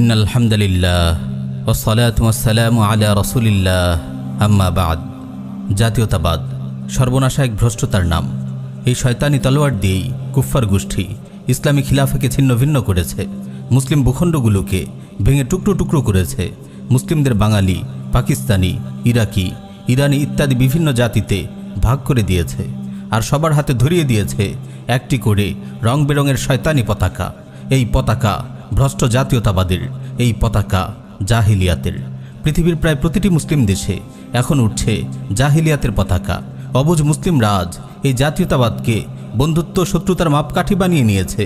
ইন্নাল হামদুলিল্লাহ ওয়াসসালাতু ওয়াসসালামু আলা রাসূলিল্লাহ আম্মা বাদ। জাতীয়তাবাদ সর্বনাশা এক ভ্রষ্টতার নাম। এই শয়তানি তলোয়ার দিয়েই কুফফার গোষ্ঠী ইসলামী খিলাফাকে ছিন্ন ভিন্ন করেছে, মুসলিম ভূখণ্ডগুলোকে ভেঙে টুকরো টুকরো করেছে, মুসলিমদের বাঙালি, পাকিস্তানি, ইরাকি, ইরানি ইত্যাদি বিভিন্ন জাতিতে ভাগ করে দিয়েছে। আর সবার হাতে ধরিয়ে দিয়েছে একটি করে রং বেরঙের শয়তানি পতাকা। এই পতাকা ভ্রষ্ট জাতীয়তাবাদের, এই পতাকা জাহিলিয়াতের। পৃথিবীর প্রায় প্রতিটি মুসলিম দেশে এখন উঠছে জাহিলিয়াতের পতাকা। অবুঝ মুসলিম রাজ এই জাতীয়তাবাদকে বন্ধুত্ব শত্রুতার মাপকাঠি বানিয়ে নিয়েছে।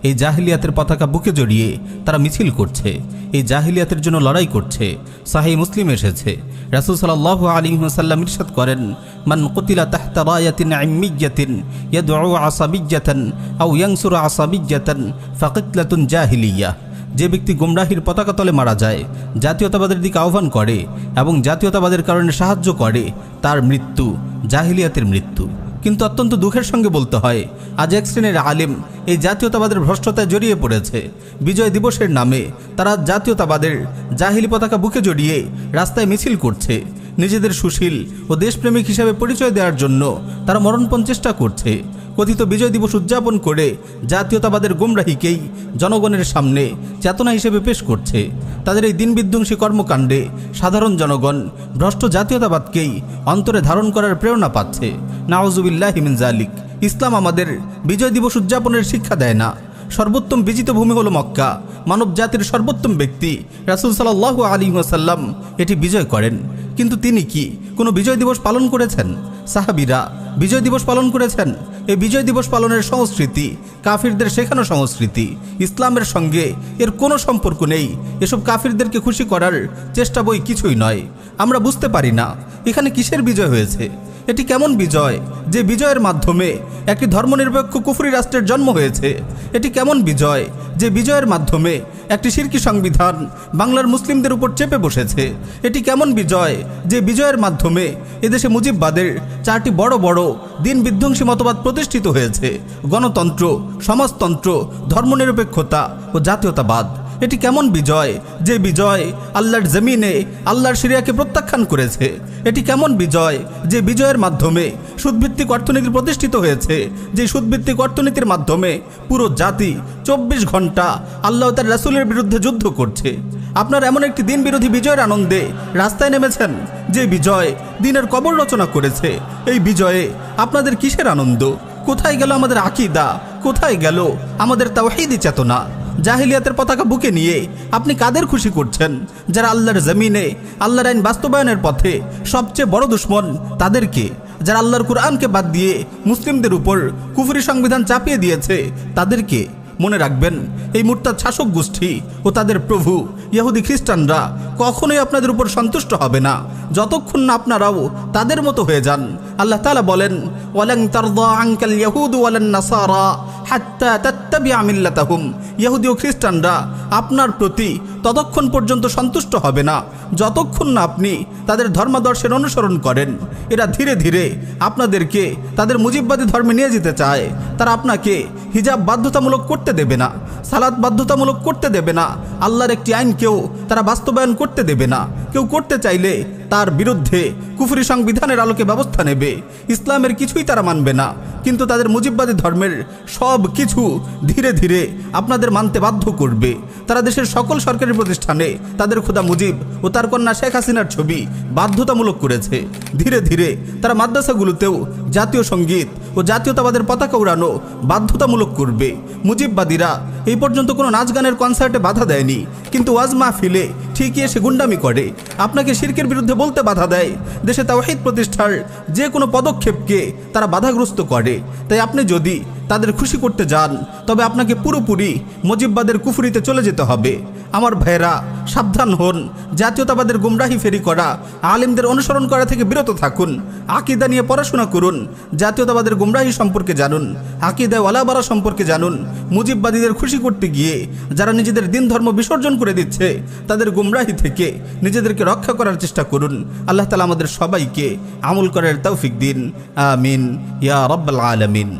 এই জাহিলিয়াতের পতাকা বুকে জড়িয়ে তারা মিছিল করছে, এই জাহিলিয়াতের জন্য লড়াই করছে। সাহিহ মুসলিম এসেছে, রাসূল সাল্লাল্লাহু আলাইহি ওয়াসাল্লাম ইরশাদ করেন, মান কুতিলা তাহতা রায়াতিন ইম্মিয়াতিন ইয়াদউ আসাবিয়্যাতান আও ইয়ানসুরু আসাবিয়্যাতান ফাকিতলাতুন জাহিলিয়াহ। যে ব্যক্তি গুমরাহির পতাকা তলে মারা যায়, জাতীয়তাবাদের দিকে আহ্বান করে এবং জাতীয়তাবাদের কারণে সাহায্য করে, তার মৃত্যু জাহিলিয়াতের মৃত্যু। কিন্তু অত্যন্ত দুঃখের সঙ্গে বলতে হয়, আজ এক শ্রেণীর আলেম এই জাতীয়তাবাদের ভ্রষ্টতায় জড়িয়ে পড়েছে। বিজয় দিবসের নামে তারা জাতীয়তাবাদের জাহিলি পতাকা বুকে জড়িয়ে রাস্তায় মিছিল করছে। নিজেদের সুশীল ও দেশপ্রেমিক হিসাবে পরিচয় দেওয়ার জন্য তারা মরণপণ চেষ্টা করছে। কথিত বিজয় দিবস উদযাপন করে জাতীয়তাবাদের গুমরাহিকেই জনগণের সামনে চেতনা হিসেবে পেশ করছে। তাদের এই দিন বিধ্বংসী কর্মকাণ্ডে সাধারণ জনগণ ভ্রষ্ট জাতীয়তাবাদকেই অন্তরে ধারণ করার প্রেরণা পাচ্ছে। নাউজুবিল্লাহি মিন যালিক। ইসলাম আমাদের বিজয় দিবস উদযাপনের শিক্ষা দেয় না। সর্বোত্তম বিজিত ভূমি হলো মক্কা। মানব জাতির সর্বোত্তম ব্যক্তি রাসূল সাল্লাল্লাহু আলাইহি ওয়াসাল্লাম এটি বিজয় করেন। কিন্তু তিনি কি কোনো বিজয় দিবস পালন করেছেন? সাহাবীরা বিজয় দিবস পালন করেছেন? এই বিজয় দিবস পালনের সংস্কৃতি কাফিরদের শেখানো সংস্কৃতি। ইসলামের সঙ্গে এর কোনো সম্পর্ক নেই। এসব কাফিরদেরকে খুশি করার চেষ্টা বই কিছুই নয়। আমরা বুঝতে পারি না এখানে কিসের বিজয় হয়েছে। এটি কেমন বিজয় যে বিজয়ের মাধ্যমে একটি ধর্মনিরপেক্ষ কুফরি রাষ্ট্রের জন্ম হয়েছে? এটি কেমন বিজয় যে বিজয়ের মাধ্যমে একটি শিরকি সংবিধান বাংলার মুসলিমদের উপর চেপে বসেছে? এটি কেমন বিজয় যে বিজয়ের মাধ্যমে এদেশে মুজিববাদের চারটি বড় বড় দিন বিধ্বংসী মতবাদ প্রতিষ্ঠিত হয়েছে: গণতন্ত্র, সমাজতন্ত্র, ধর্মনিরপেক্ষতা ও জাতীয়তাবাদ। এটি কেমন বিজয় যে বিজয় আল্লাহর জমিনে আল্লাহর শরিয়াকে প্রত্যাখ্যান করেছে? এটি কেমন বিজয় যে বিজয়ের মাধ্যমে সুদভিত্তিক অর্থনীতি প্রতিষ্ঠিত হয়েছে, যে সুদভিত্তিক অর্থনীতির মাধ্যমে পুরো জাতি 24 ঘন্টা আল্লাহ তার রাসূলের বিরুদ্ধে যুদ্ধ করছে? আপনার এমন একটি দিন বিরোধী বিজয়ের আনন্দে রাস্তায় নেমেছেন যে বিজয় দিনের কবর রচনা করেছে। এই বিজয়ে আপনাদের কিসের আনন্দ? কোথায় গেল আমাদের আকীদা? কোথায় গেল আমাদের তাওহীদি চেতনা? জাহিলিয়াতের পতাকা বুকে নিয়ে আপনি কাদের খুশি করছেন? যারা আল্লাহর জমিনে আল্লাহর আইন বাস্তবায়নের পথে সবচেয়ে বড় দুশ্মন তাদেরকে, যারা আল্লাহর কুরআনকে বাদ দিয়ে মুসলিমদের উপর কুফরি সংবিধান চাপিয়ে দিয়েছে তাদেরকে। মনে রাখবেন, এই মুরতাদ শাসক গোষ্ঠী ও তাদের প্রভু ইহুদি খ্রিস্টানরা কখনোই আপনাদের উপর সন্তুষ্ট হবে না যতক্ষণ না আপনারাও তাদের মতো হয়ে যান। আল্লাহ তাআলা বলেন, ওয়ালান তারদা আনকাল ইয়াহুদু ওয়ালান নাসারা হাত্তা তাত্তাবিআ মিল্লাতাহুম। ইহুদি ও খ্রিস্টানরা আপনার প্রতি ততক্ষণ পর্যন্ত সন্তুষ্ট হবে না যতক্ষণ না আপনি তাদের ধর্মাদর্শের অনুসরণ করেন। এরা ধীরে ধীরে আপনাদেরকে তাদের মুজিববাদী ধর্মে নিয়ে যেতে চায়। তারা আপনাকে হিজাব বাধ্যতামূলক করতে দেবে না, সালাত বাধ্যতামূলক করতে দেবে না, আল্লাহর একটি আইনকেও তারা বাস্তবায়ন করতে দেবে না। কেউ করতে চাইলে তার বিরুদ্ধে কুফরি সংবিধানের আলোকে ব্যবস্থা নেবে। ইসলামের কিছুই তারা মানবে না, কিন্তু তাদের মুজিববাদী ধর্মের সব কিছু ধীরে ধীরে আপনাদের মানতে বাধ্য করবে। তারা দেশের সকল সরকারি প্রতিষ্ঠানে তাদের খোদা মুজিব ও তার কন্যা শেখ হাসিনার ছবি বাধ্যতামূলক করেছে। ধীরে ধীরে তারা মাদ্রাসাগুলোতেও জাতীয় সঙ্গীত ও জাতীয়তাবাদের পতাকা উড়ানো বাধ্যতামূলক করবে। মুজিববাদীরা এই পর্যন্ত কোনো নাচ গানের কনসার্টে বাধা দেয়নি, কিন্তু ওয়াজ মাহফিলে ঠিকই এসে গুন্ডামি করে, আপনাকে শিরকের বিরুদ্ধে বলতে বাধা দেয়। দেশে তাওহীদ প্রতিষ্ঠার যে কোনো পদক্ষেপকে তারা বাধাগ্রস্ত করে। তাই আপনি যদি তাদের খুশি করতে যান তবে আপনাকে পুরোপুরি মুজিববাদের কুফরিতে চলে যেতে হবে। আমার ভাইয়েরা, সাবধান হন। জাতীয়তাবাদের গুমরাহি ফেরি করা আলেমদের অনুসরণ করা থেকে বিরত থাকুন। আকীদা নিয়ে পড়াশোনা করুন, জাতীয়তাবাদের গুমরাহি সম্পর্কে জানুন, আকীদায় ওয়ালাবারা সম্পর্কে জানুন। মুজিববাদীদের খুশি করতে গিয়ে যারা নিজেদের দিন ধর্ম বিসর্জন করে দিচ্ছে তাদের গুমরাহি থেকে নিজেদেরকে রক্ষা করার চেষ্টা করুন। আল্লাহ তাআলা আমাদের সবাইকে আমল করার তৌফিক দিন। আমিন ইয়া রাব্বাল আলামিন।